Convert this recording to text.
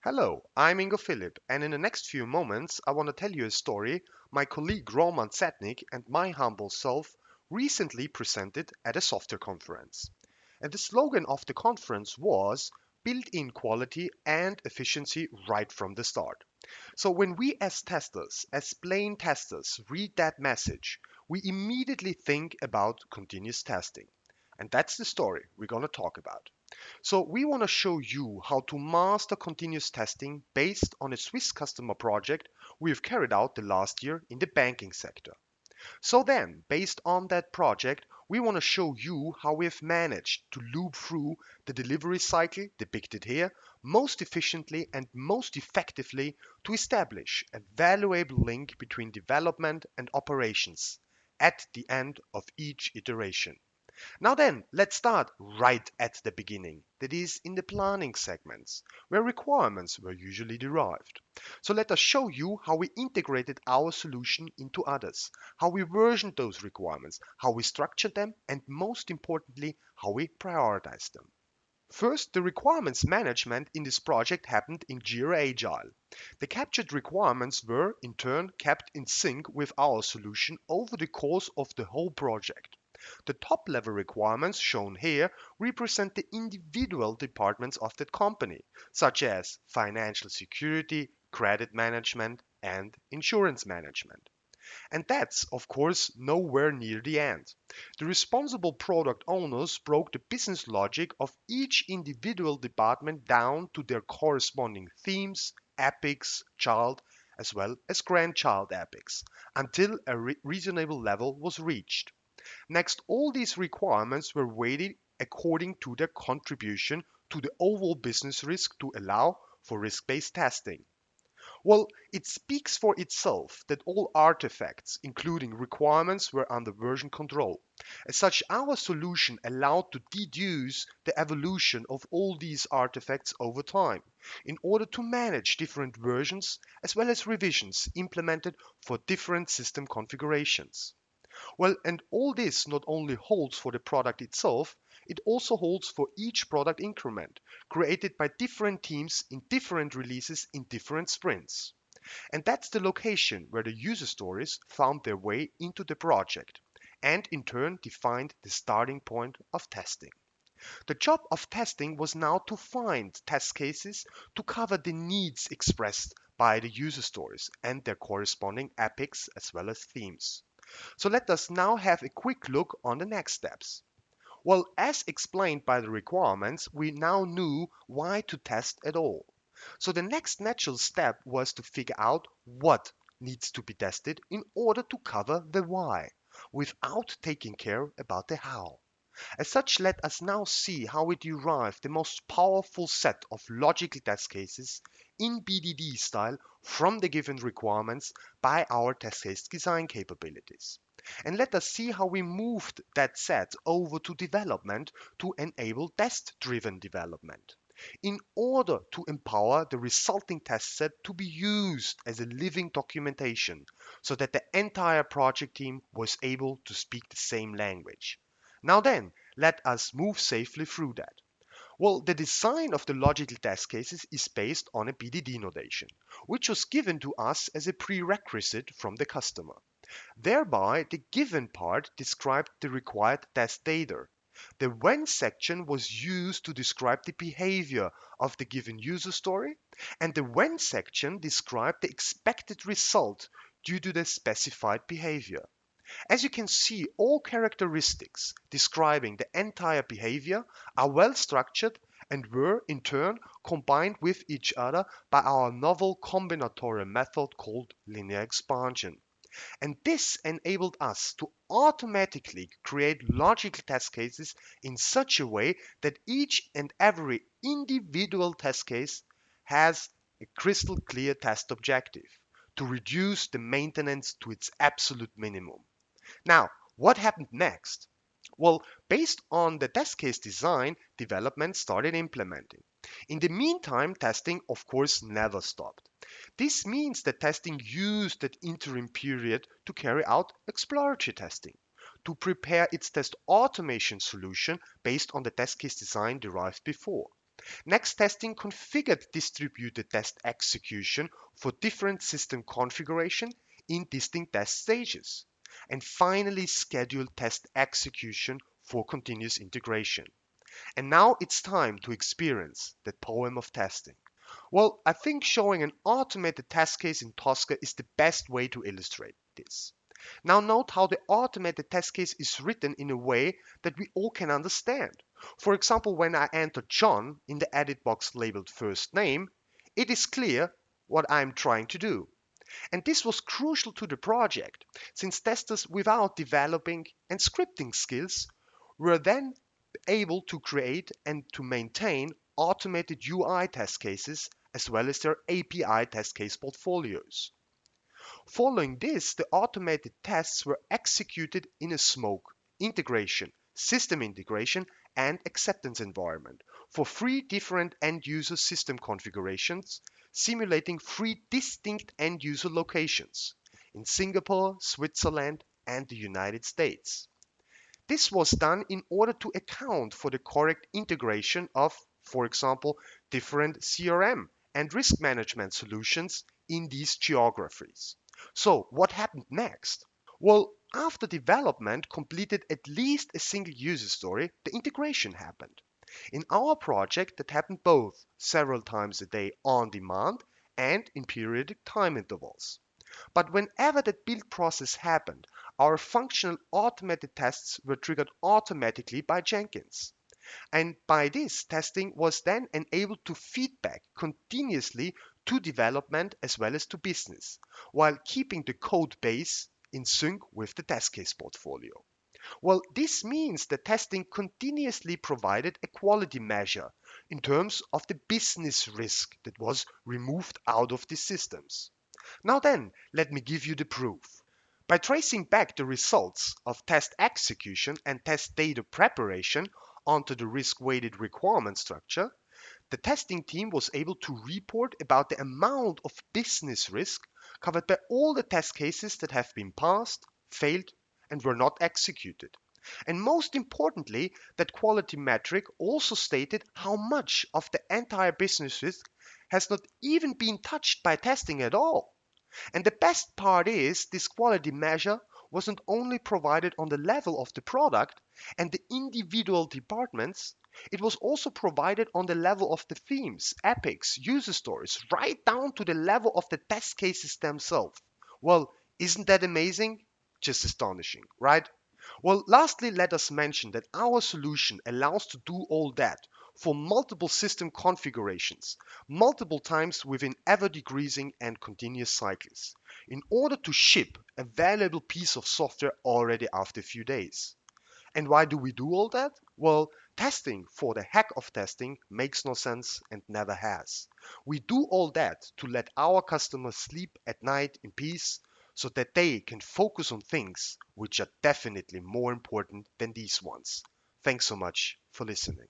Hello, I'm Ingo Philipp, and in the next few moments, I want to tell you a story my colleague Roman Zednik and my humble self recently presented at a software conference. And the slogan of the conference was build in quality and efficiency right from the start. So when we as testers, as plain testers, read that message, we immediately think about continuous testing. And that's the story we're going to talk about. So we want to show you how to master continuous testing based on a Swiss customer project we've carried out the last year in the banking sector. So then, based on that project, we want to show you how we've managed to loop through the delivery cycle depicted here most efficiently and most effectively to establish a valuable link between development and operations at the end of each iteration. Now then, let's start right at the beginning, that is in the planning segments, where requirements were usually derived. So let us show you how we integrated our solution into others, how we versioned those requirements, how we structured them, and most importantly, how we prioritized them. First, the requirements management in this project happened in Jira Agile. The captured requirements were, in turn, kept in sync with our solution over the course of the whole project. The top-level requirements shown here represent the individual departments of that company, such as financial security, credit management, and insurance management. And that's, of course, nowhere near the end. The responsible product owners broke the business logic of each individual department down to their corresponding themes, epics, child, as well as grandchild epics, until a reasonable level was reached. Next, all these requirements were weighted according to their contribution to the overall business risk to allow for risk-based testing. Well, it speaks for itself that all artifacts, including requirements, were under version control. As such, our solution allowed to deduce the evolution of all these artifacts over time in order to manage different versions as well as revisions implemented for different system configurations. Well, and all this not only holds for the product itself, it also holds for each product increment created by different teams in different releases in different sprints. And that's the location where the user stories found their way into the project and in turn defined the starting point of testing. The job of testing was now to find test cases to cover the needs expressed by the user stories and their corresponding epics as well as themes. So let us now have a quick look on the next steps. Well, as explained by the requirements, we now knew why to test at all. So the next natural step was to figure out what needs to be tested in order to cover the why, without taking care about the how. As such, let us now see how we derive the most powerful set of logical test cases in BDD style from the given requirements by our test case design capabilities. And let us see how we moved that set over to development to enable test-driven development in order to empower the resulting test set to be used as a living documentation so that the entire project team was able to speak the same language. Now then, let us move safely through that. Well, the design of the logical test cases is based on a BDD notation, which was given to us as a prerequisite from the customer. Thereby, the given part described the required test data. The when section was used to describe the behavior of the given user story, and the when section described the expected result due to the specified behavior. As you can see, all characteristics describing the entire behavior are well structured and were, in turn, combined with each other by our novel combinatorial method called linear expansion. And this enabled us to automatically create logical test cases in such a way that each and every individual test case has a crystal clear test objective to reduce the maintenance to its absolute minimum. Now, what happened next? Well, based on the test case design, development started implementing. In the meantime, testing, of course, never stopped. This means that testing used that interim period to carry out exploratory testing, to prepare its test automation solution based on the test case design derived before. Next, testing configured distributed test execution for different system configuration in distinct test stages. And finally, scheduled test execution for continuous integration. And now it's time to experience the poem of testing. Well, I think showing an automated test case in Tosca is the best way to illustrate this. Now note how the automated test case is written in a way that we all can understand. For example, when I enter John in the edit box labeled first name, it is clear what I'm trying to do. And this was crucial to the project, since testers without developing and scripting skills were then able to create and to maintain automated UI test cases as well as their API test case portfolios. Following this, the automated tests were executed in a smoke, integration, system integration, and acceptance environment for three different end-user system configurations, simulating three distinct end-user locations in Singapore, Switzerland, and the United States. This was done in order to account for the correct integration of, for example, different CRM and risk management solutions in these geographies. So, what happened next? Well, after development completed at least a single user story, the integration happened. In our project, that happened both several times a day on demand and in periodic time intervals. But whenever that build process happened, our functional automated tests were triggered automatically by Jenkins. And by this, testing was then enabled to feedback continuously to development as well as to business, while keeping the code base in sync with the test case portfolio. Well, this means that testing continuously provided a quality measure in terms of the business risk that was removed out of the systems. Now then, let me give you the proof. By tracing back the results of test execution and test data preparation onto the risk-weighted requirement structure, the testing team was able to report about the amount of business risk covered by all the test cases that have been passed, failed, and were not executed. And most importantly, that quality metric also stated how much of the entire business risk has not even been touched by testing at all. And the best part is this quality measure wasn't only provided on the level of the product and the individual departments, it was also provided on the level of the themes, epics, user stories, right down to the level of the test cases themselves. Well, isn't that amazing? Just astonishing, right? Well, lastly, let us mention that our solution allows to do all that for multiple system configurations, multiple times within ever-decreasing and continuous cycles, in order to ship a valuable piece of software already after a few days. And why do we do all that? Well, testing for the heck of testing makes no sense and never has. We do all that to let our customers sleep at night in peace so that they can focus on things which are definitely more important than these ones. Thanks so much for listening.